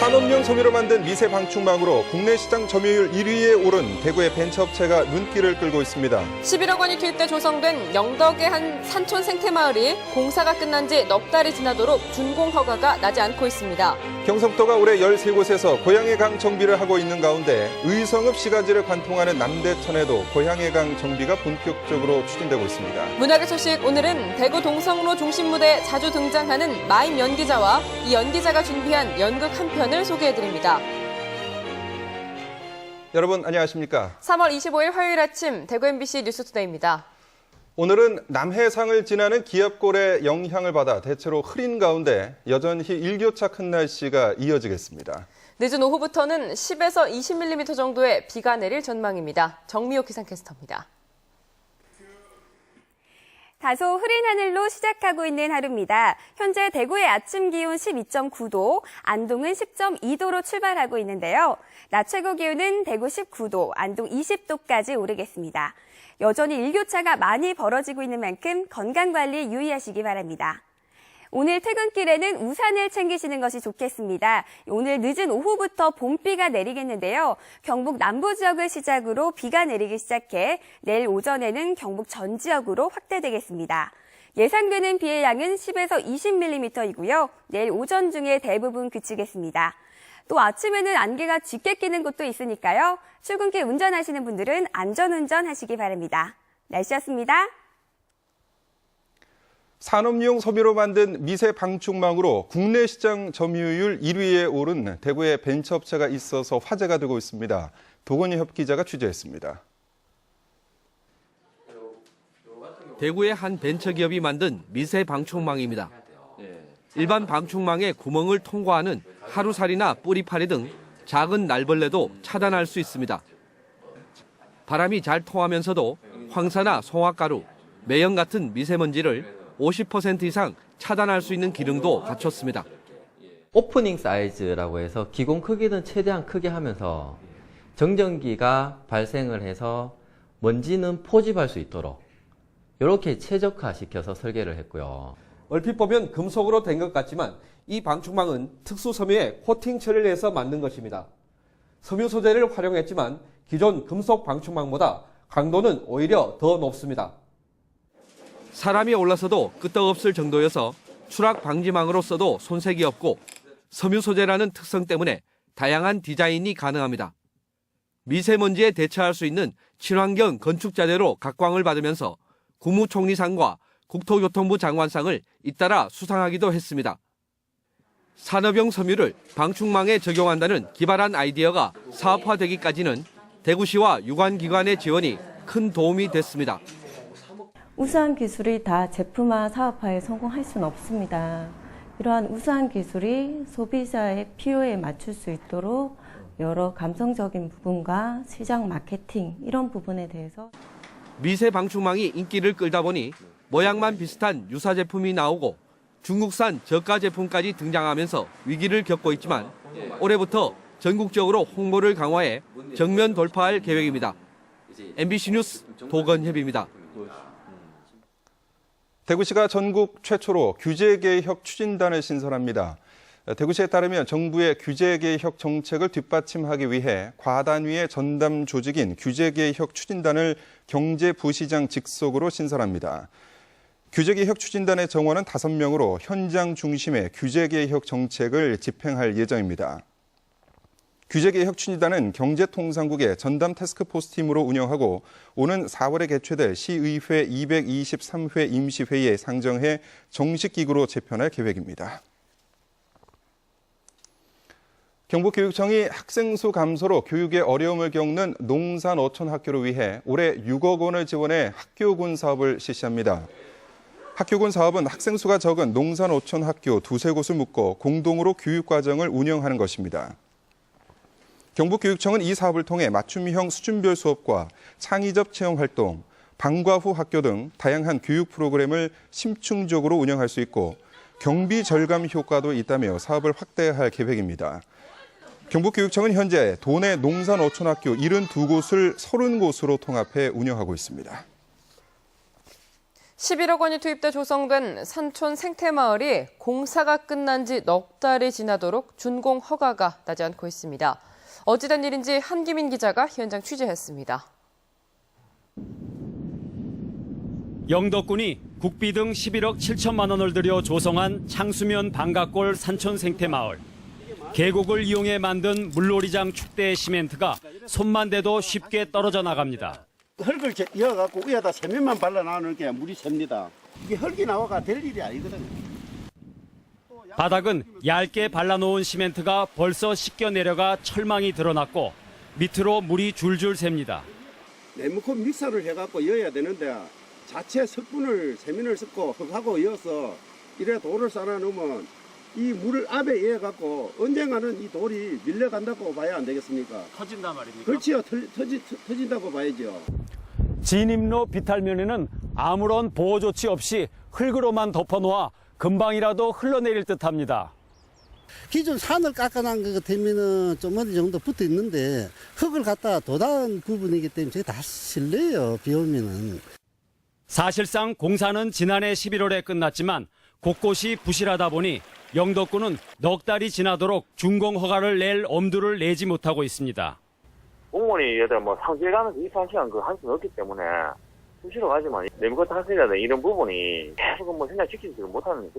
산업용 섬유로 만든 미세 방충망으로 국내 시장 점유율 1위에 오른 대구의 벤처업체가 눈길을 끌고 있습니다. 11억 원이 투입돼 조성된 영덕의 한 산촌 생태마을이 공사가 끝난 지 넉 달이 지나도록 준공 허가가 나지 않고 있습니다. 경상도가 올해 13곳에서 고향의 강 정비를 하고 있는 가운데 의성읍 시가지를 관통하는 남대천에도 고향의 강 정비가 본격적으로 추진되고 있습니다. 문학의 소식, 오늘은 대구 동성로 중심 무대에 자주 등장하는 마임 연기자와 이 연기자가 준비한 연극 한 편을 소개해드립니다. 여러분 안녕하십니까? 3월 25일 화요일 아침 대구 MBC 뉴스투데이입니다. 오늘은 남해상을 지나는 기압골의 영향을 받아 대체로 흐린 가운데 여전히 일교차 큰 날씨가 이어지겠습니다. 늦은 오후부터는 10에서 20mm 정도의 비가 내릴 전망입니다. 정미호 기상캐스터입니다. 다소 흐린 하늘로 시작하고 있는 하루입니다. 현재 대구의 아침 기온 12.9도, 안동은 10.2도로 출발하고 있는데요. 낮 최고 기온은 대구 19도, 안동 20도까지 오르겠습니다. 여전히 일교차가 많이 벌어지고 있는 만큼 건강관리에 유의하시기 바랍니다. 오늘 퇴근길에는 우산을 챙기시는 것이 좋겠습니다. 오늘 늦은 오후부터 봄비가 내리겠는데요. 경북 남부 지역을 시작으로 비가 내리기 시작해 내일 오전에는 경북 전 지역으로 확대되겠습니다. 예상되는 비의 양은 10에서 20mm이고요. 내일 오전 중에 대부분 그치겠습니다. 또 아침에는 안개가 짙게 끼는 곳도 있으니까요. 출근길 운전하시는 분들은 안전운전 하시기 바랍니다. 날씨였습니다. 산업용 섬유로 만든 미세 방충망으로 국내 시장 점유율 1위에 오른 대구의 벤처업체가 있어서 화제가 되고 있습니다. 도건협 기자가 취재했습니다. 대구의 한 벤처기업이 만든 미세 방충망입니다. 일반 방충망의 구멍을 통과하는 하루살이나 뿌리파리 등 작은 날벌레도 차단할 수 있습니다. 바람이 잘 통하면서도 황사나 송화가루, 매연 같은 미세먼지를 50% 이상 차단할 수 있는 기능도 갖췄습니다. 오프닝 사이즈라고 해서 기공 크기는 최대한 크게 하면서 정전기가 발생을 해서 먼지는 포집할 수 있도록 이렇게 최적화시켜서 설계를 했고요. 얼핏 보면 금속으로 된 것 같지만 이 방충망은 특수 섬유에 코팅 처리를 해서 만든 것입니다. 섬유 소재를 활용했지만 기존 금속 방충망보다 강도는 오히려 더 높습니다. 사람이 올라서도 끄떡없을 정도여서 추락 방지망으로서도 손색이 없고 섬유 소재라는 특성 때문에 다양한 디자인이 가능합니다. 미세먼지에 대처할 수 있는 친환경 건축자재로 각광을 받으면서 국무총리상과 국토교통부 장관상을 잇따라 수상하기도 했습니다. 산업용 섬유를 방충망에 적용한다는 기발한 아이디어가 사업화되기까지는 대구시와 유관기관의 지원이 큰 도움이 됐습니다. 우수한 기술이 다 제품화, 사업화에 성공할 수는 없습니다. 이러한 우수한 기술이 소비자의 필요에 맞출 수 있도록 여러 감성적인 부분과 시장 마케팅 이런 부분에 대해서 미세 방충망이 인기를 끌다 보니 모양만 비슷한 유사 제품이 나오고 중국산 저가 제품까지 등장하면서 위기를 겪고 있지만 올해부터 전국적으로 홍보를 강화해 정면 돌파할 계획입니다. MBC 뉴스 도건협입니다. 대구시가 전국 최초로 규제개혁 추진단을 신설합니다. 대구시에 따르면 정부의 규제개혁 정책을 뒷받침하기 위해 과단위의 전담 조직인 규제개혁 추진단을 경제부시장 직속으로 신설합니다. 규제개혁 추진단의 정원은 5명으로 현장 중심의 규제개혁 정책을 집행할 예정입니다. 규제개혁 추진단은 경제통상국의 전담 태스크포스 팀으로 운영하고 오는 4월에 개최될 시의회 223회 임시회의에 상정해 정식 기구로 재편할 계획입니다. 경북교육청이 학생 수 감소로 교육에 어려움을 겪는 농산 어촌 학교를 위해 올해 6억 원을 지원해 학교군 사업을 실시합니다. 학교군 사업은 학생 수가 적은 농산 어촌 학교 2-3곳을 묶어 공동으로 교육과정을 운영하는 것입니다. 경북교육청은 이 사업을 통해 맞춤형 수준별 수업과 창의적 체험 활동, 방과 후 학교 등 다양한 교육 프로그램을 심층적으로 운영할 수 있고 경비 절감 효과도 있다며 사업을 확대할 계획입니다. 경북교육청은 현재 도내 농산 어촌학교 72곳을 30곳으로 통합해 운영하고 있습니다. 11억 원이 투입돼 조성된 산촌 생태마을이 공사가 끝난 지 넉 달이 지나도록 준공 허가가 나지 않고 있습니다. 어찌된 일인지 한기민 기자가 현장 취재했습니다. 영덕군이 국비 등 11억 7천만 원을 들여 조성한 창수면 방갓골 산촌 생태마을. 계곡을 이용해 만든 물놀이장 축대 시멘트가 손만 대도 쉽게 떨어져 나갑니다. 흙을 이어갖고 위에다 세면만 발라놔놓은 게 물이 셉니다. 이게 흙이 나와가 될 일이 아니거든요. 바닥은 얇게 발라놓은 시멘트가 벌써 씻겨 내려가 철망이 드러났고 밑으로 물이 줄줄 셉니다. 네모콘 믹서를 해갖고 이어야 되는데 자체 석분을 세면을 섞고 흙하고 이어서 이래 돌을 쌓아놓으면 이 물을 압에 이어갖고 언젠가는 이 돌이 밀려간다고 봐야 안 되겠습니까? 터진단 말입니까? 그렇지요. 터진다고 봐야죠. 진입로 비탈면에는 아무런 보호 조치 없이 흙으로만 덮어놓아 금방이라도 흘러내릴 듯합니다. 기존 산을 깎아놓은 것 같으면은 좀 어느 정도 붙어 있는데 흙을 갖다 돋아온 부분이기 때문에 저게 다 실려요. 비 오면은. 사실상 공사는 지난해 11월에 끝났지만 곳곳이 부실하다 보니 영덕군은 넉 달이 지나도록 준공 허가를 낼 엄두를 내지 못하고 있습니다. 공무원이 얘들 상주에 가면서 24시간 할 수는 없기 때문에 수시로 가지만 네모콘 탈색이라든 이런 부분이 계속 생각지키지 못하는.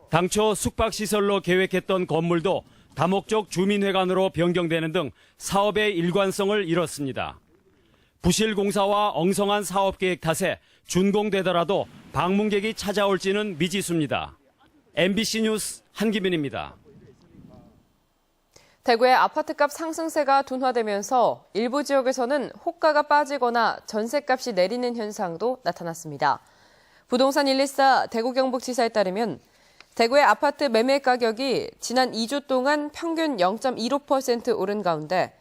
당초 숙박시설로 계획했던 건물도 다목적 주민회관으로 변경되는 등 사업의 일관성을 잃었습니다. 부실 공사와 엉성한 사업 계획 탓에 준공되더라도 방문객이 찾아올지는 미지수입니다. MBC 뉴스 한기민입니다. 대구의 아파트값 상승세가 둔화되면서 일부 지역에서는 호가가 빠지거나 전셋값이 내리는 현상도 나타났습니다. 부동산 114 대구 경북지사에 따르면 대구의 아파트 매매 가격이 지난 2주 동안 평균 0.15% 오른 가운데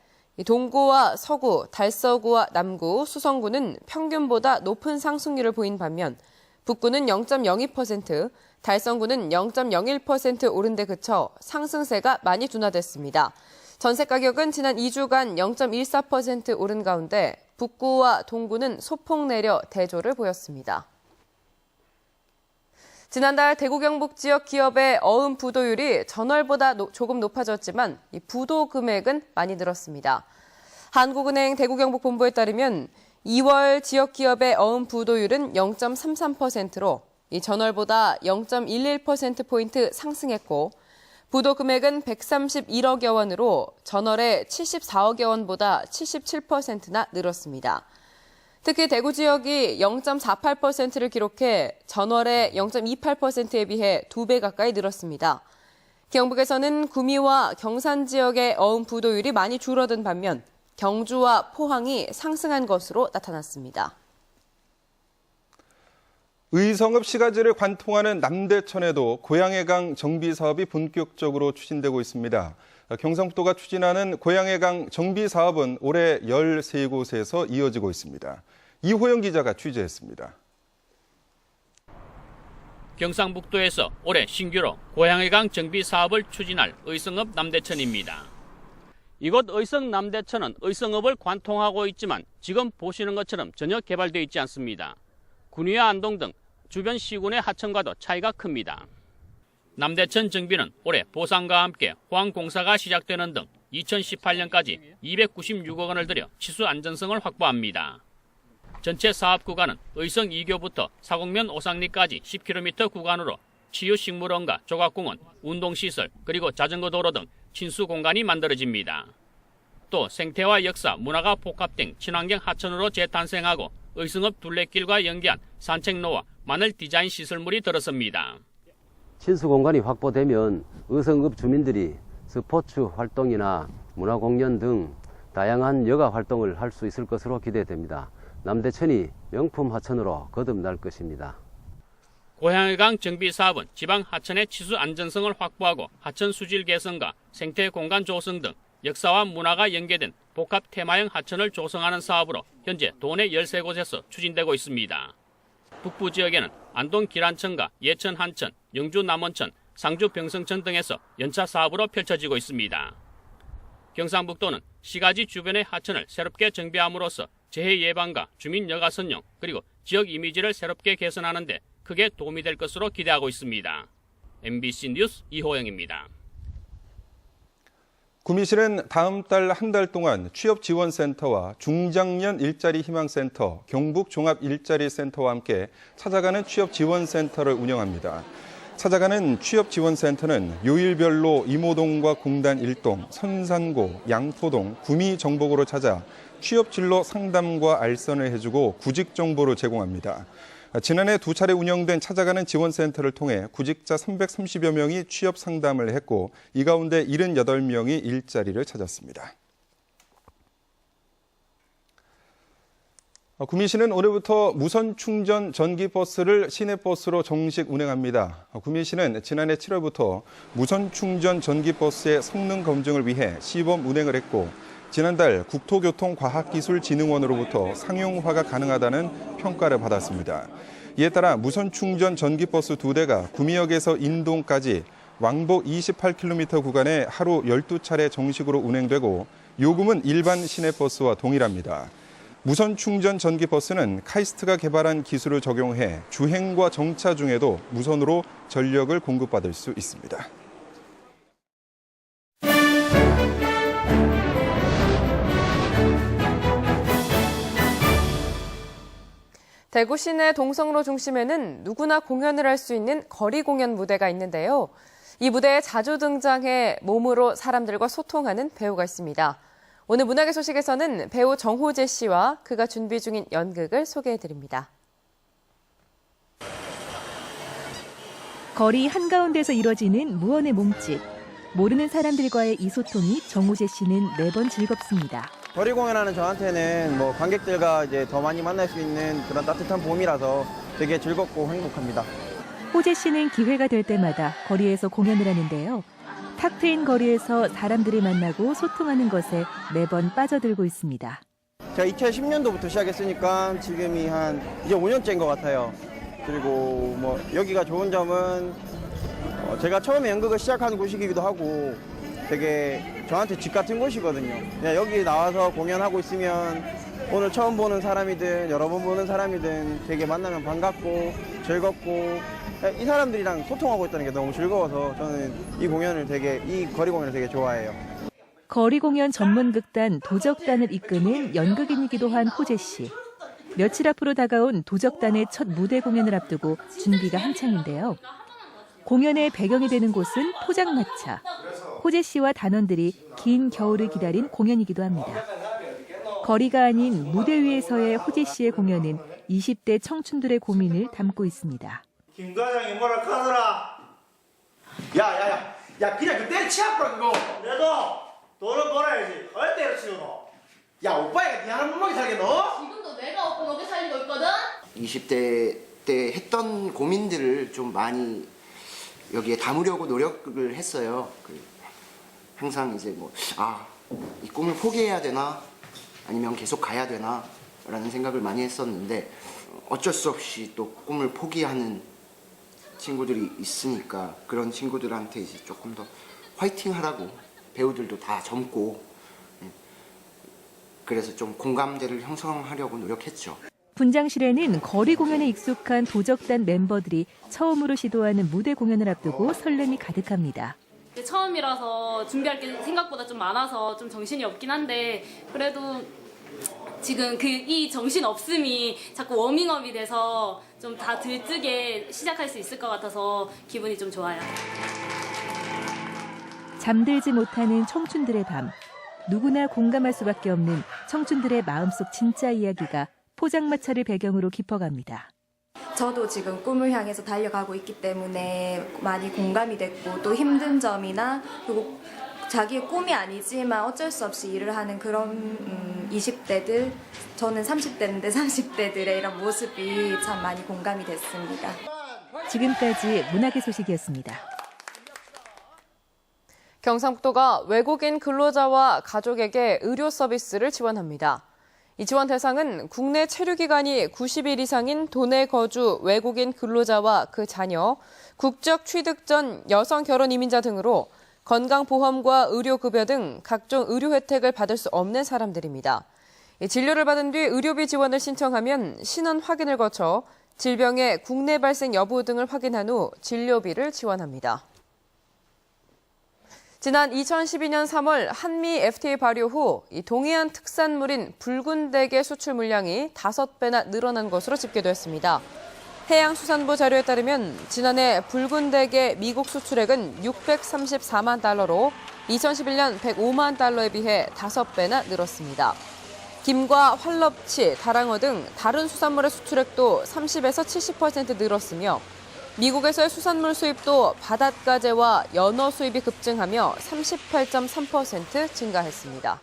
동구와 서구, 달서구와 남구, 수성구는 평균보다 높은 상승률을 보인 반면 북구는 0.02%, 달성구는 0.01% 오른 데 그쳐 상승세가 많이 둔화됐습니다. 전세 가격은 지난 2주간 0.14% 오른 가운데 북구와 동구는 소폭 내려 대조를 보였습니다. 지난달 대구 경북 지역 기업의 어음 부도율이 전월보다 조금 높아졌지만 이 부도 금액은 많이 늘었습니다. 한국은행 대구 경북 본부에 따르면 2월 지역 기업의 어음 부도율은 0.33%로 이 전월보다 0.11%포인트 상승했고 부도 금액은 131억여 원으로 전월에 74억여 원보다 77%나 늘었습니다. 특히 대구 지역이 0.48%를 기록해 전월의 0.28%에 비해 2배 가까이 늘었습니다. 경북에서는 구미와 경산 지역의 어음 부도율이 많이 줄어든 반면 경주와 포항이 상승한 것으로 나타났습니다. 의성읍 시가지를 관통하는 남대천에도 고양의 강 정비 사업이 본격적으로 추진되고 있습니다. 경상북도가 추진하는 고양의 강 정비 사업은 올해 13곳에서 이어지고 있습니다. 이호영 기자가 취재했습니다. 경상북도에서 올해 신규로 고양의 강 정비 사업을 추진할 의성읍 남대천입니다. 이곳 의성 남대천은 의성읍을 관통하고 있지만 지금 보시는 것처럼 전혀 개발되어 있지 않습니다. 군위와 안동 등 주변 시군의 하천과도 차이가 큽니다. 남대천 정비는 올해 보상과 함께 호항공사가 시작되는 등 2018년까지 296억 원을 들여 치수 안전성을 확보합니다. 전체 사업 구간은 의성 2교부터 사곡면 오상리까지 10km 구간으로 치유식물원과 조각공원, 운동시설, 그리고 자전거 도로 등 친수 공간이 만들어집니다. 또 생태와 역사, 문화가 복합된 친환경 하천으로 재탄생하고 의성읍 둘레길과 연계한 산책로와 마늘 디자인 시설물이 들어섭니다. 친수 공간이 확보되면 의성읍 주민들이 스포츠 활동이나 문화공연 등 다양한 여가 활동을 할 수 있을 것으로 기대됩니다. 남대천이 명품 하천으로 거듭날 것입니다. 고양의 강 정비 사업은 지방 하천의 치수 안전성을 확보하고 하천 수질 개선과 생태 공간 조성 등 역사와 문화가 연계된 복합 테마형 하천을 조성하는 사업으로 현재 도내 13곳에서 추진되고 있습니다. 북부 지역에는 안동 기란천과 예천 한천, 영주 남원천, 상주 병성천 등에서 연차 사업으로 펼쳐지고 있습니다. 경상북도는 시가지 주변의 하천을 새롭게 정비함으로써 재해 예방과 주민 여가 선용 그리고 지역 이미지를 새롭게 개선하는 데 크게 도움이 될 것으로 기대하고 있습니다. MBC 뉴스 이호영입니다. 구미시는 다음 달 한 달 동안 취업지원센터와 중장년 일자리 희망센터, 경북종합일자리센터와 함께 찾아가는 취업지원센터를 운영합니다. 찾아가는 취업지원센터는 요일별로 이모동과 공단 1동, 선산고, 양포동, 구미 정복으로 찾아 취업 진로 상담과 알선을 해주고 구직 정보를 제공합니다. 지난해 2차례 운영된 찾아가는 지원센터를 통해 구직자 330여 명이 취업 상담을 했고 이 가운데 78명이 일자리를 찾았습니다. 구미시는 오늘부터 무선 충전 전기버스를 시내버스로 정식 운행합니다. 구미시는 지난해 7월부터 무선 충전 전기버스의 성능 검증을 위해 시범 운행을 했고 지난달 국토교통과학기술진흥원으로부터 상용화가 가능하다는 평가를 받았습니다. 이에 따라 무선 충전 전기버스 2대가 구미역에서 인동까지 왕복 28km 구간에 하루 12차례 정식으로 운행되고 요금은 일반 시내버스와 동일합니다. 무선 충전 전기버스는 카이스트가 개발한 기술을 적용해 주행과 정차 중에도 무선으로 전력을 공급받을 수 있습니다. 대구 시내 동성로 중심에는 누구나 공연을 할 수 있는 거리 공연 무대가 있는데요. 이 무대에 자주 등장해 몸으로 사람들과 소통하는 배우가 있습니다. 오늘 문화계 소식에서는 배우 정호재 씨와 그가 준비 중인 연극을 소개해드립니다. 거리 한가운데서 이뤄지는 무언의 몸짓. 모르는 사람들과의 이 소통이 정호재 씨는 매번 즐겁습니다. 거리 공연하는 저한테는 뭐 관객들과 이제 더 많이 만날 수 있는 그런 따뜻한 봄이라서 되게 즐겁고 행복합니다. 호재 씨는 기회가 될 때마다 거리에서 공연을 하는데요. 탁 트인 거리에서 사람들을 만나고 소통하는 것에 매번 빠져들고 있습니다. 제가 2010년도부터 시작했으니까 지금이 한 이제 5년째인 것 같아요. 그리고 뭐 여기가 좋은 점은 제가 처음에 연극을 시작한 곳이기도 하고 되게 저한테 집 같은 곳이거든요. 그냥 여기 나와서 공연하고 있으면 오늘 처음 보는 사람이든 여러 번 보는 사람이든 되게 만나면 반갑고 즐겁고 이 사람들이랑 소통하고 있다는 게 너무 즐거워서 저는 이 거리 공연을 되게 좋아해요. 거리 공연 전문 극단 도적단을 이끄는 연극인이기도 한 호재 씨. 며칠 앞으로 다가온 도적단의 첫 무대 공연을 앞두고 준비가 한창인데요. 공연의 배경이 되는 곳은 포장마차. 호재 씨와 단원들이 긴 겨울을 기다린 공연이기도 합니다. 거리가 아닌 무대 위에서의 호재 씨의 공연은 20대 청춘들의 고민을 담고 있습니다. 김 과장이 뭐라 카더라. 야 그냥 그 때려치아프라 그거. 내도 돈을 벌어야지. 왜 때려치우노? 야 오빠야 니 하는 멍멍이 살겠노? 지금도 내가 오빠 먹여 살리고 있거든. 20대 때 했던 고민들을 좀 많이 여기에 담으려고 노력을 했어요. 항상 이제 이 꿈을 포기해야 되나 아니면 계속 가야 되나 라는 생각을 많이 했었는데 어쩔 수 없이 또 꿈을 포기하는 친구들이 있으니까 그런 친구들한테 이제 조금 더 화이팅 하라고 배우들도 다 젊고 그래서 좀 공감대를 형성하려고 노력했죠. 분장실에는 거리 공연에 익숙한 도적단 멤버들이 처음으로 시도하는 무대 공연을 앞두고 설렘이 가득합니다. 처음이라서 준비할 게 생각보다 좀 많아서 좀 정신이 없긴 한데 그래도 지금 이 정신 없음이 자꾸 워밍업이 돼서 좀 다 들뜨게 시작할 수 있을 것 같아서 기분이 좀 좋아요. 잠들지 못하는 청춘들의 밤. 누구나 공감할 수밖에 없는 청춘들의 마음속 진짜 이야기가 포장마차를 배경으로 깊어갑니다. 저도 지금 꿈을 향해서 달려가고 있기 때문에 많이 공감이 됐고 또 힘든 점이나 그리고 자기의 꿈이 아니지만 어쩔 수 없이 일을 하는 그런 20대들, 저는 30대인데 30대들의 이런 모습이 참 많이 공감이 됐습니다. 지금까지 문화계 소식이었습니다. 경상북도가 외국인 근로자와 가족에게 의료 서비스를 지원합니다. 이 지원 대상은 국내 체류기간이 90일 이상인 도내 거주 외국인 근로자와 그 자녀, 국적 취득 전 여성 결혼 이민자 등으로 건강보험과 의료급여 등 각종 의료 혜택을 받을 수 없는 사람들입니다. 진료를 받은 뒤 의료비 지원을 신청하면 신원 확인을 거쳐 질병의 국내 발생 여부 등을 확인한 후 진료비를 지원합니다. 지난 2012년 3월 한미 FTA 발효 후 동해안 특산물인 붉은 대게 수출 물량이 5배나 늘어난 것으로 집계됐습니다. 해양수산부 자료에 따르면 지난해 붉은 대게 미국 수출액은 634만 달러로 2011년 105만 달러에 비해 5배나 늘었습니다. 김과 활럽치, 다랑어 등 다른 수산물의 수출액도 30에서 70% 늘었으며 미국에서의 수산물 수입도 바닷가재와 연어 수입이 급증하며 38.3% 증가했습니다.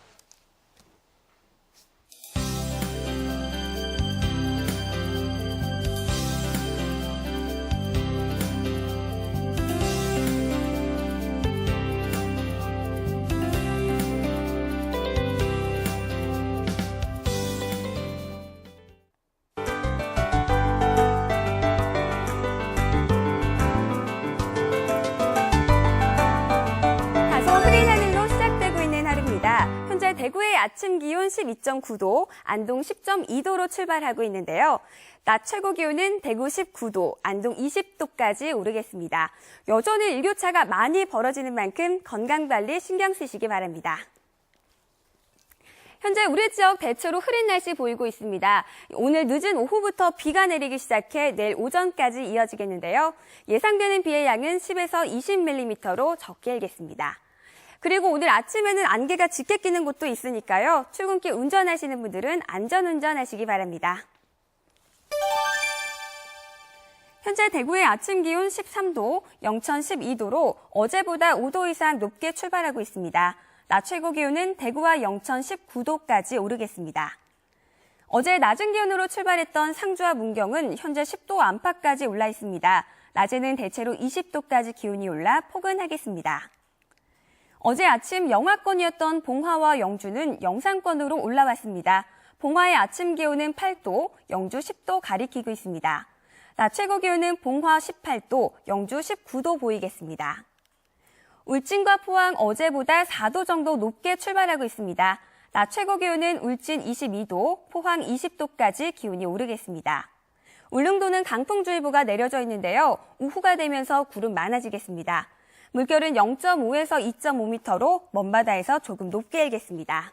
현재 대구의 아침 기온 12.9도, 안동 10.2도로 출발하고 있는데요. 낮 최고 기온은 대구 19도, 안동 20도까지 오르겠습니다. 여전히 일교차가 많이 벌어지는 만큼 건강관리 신경 쓰시기 바랍니다. 현재 우리 지역 대체로 흐린 날씨 보이고 있습니다. 오늘 늦은 오후부터 비가 내리기 시작해 내일 오전까지 이어지겠는데요. 예상되는 비의 양은 10에서 20mm로 적게 일겠습니다. 그리고 오늘 아침에는 안개가 짙게 끼는 곳도 있으니까요. 출근길 운전하시는 분들은 안전운전 하시기 바랍니다. 현재 대구의 아침 기온 13도, 영천 12도로 어제보다 5도 이상 높게 출발하고 있습니다. 낮 최고 기온은 대구와 영천 19도까지 오르겠습니다. 어제 낮은 기온으로 출발했던 상주와 문경은 현재 10도 안팎까지 올라 있습니다. 낮에는 대체로 20도까지 기온이 올라 포근하겠습니다. 어제 아침 영하권이었던 봉화와 영주는 영상권으로 올라왔습니다. 봉화의 아침 기온은 8도, 영주 10도 가리키고 있습니다. 낮 최고 기온은 봉화 18도, 영주 19도 보이겠습니다. 울진과 포항 어제보다 4도 정도 높게 출발하고 있습니다. 낮 최고 기온은 울진 22도, 포항 20도까지 기온이 오르겠습니다. 울릉도는 강풍주의보가 내려져 있는데요. 오후가 되면서 구름 많아지겠습니다. 물결은 0.5에서 2.5m로 먼바다에서 조금 높게 일겠습니다.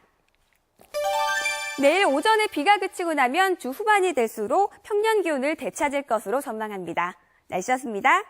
내일 오전에 비가 그치고 나면 주 후반이 될수록 평년 기온을 되찾을 것으로 전망합니다. 날씨였습니다.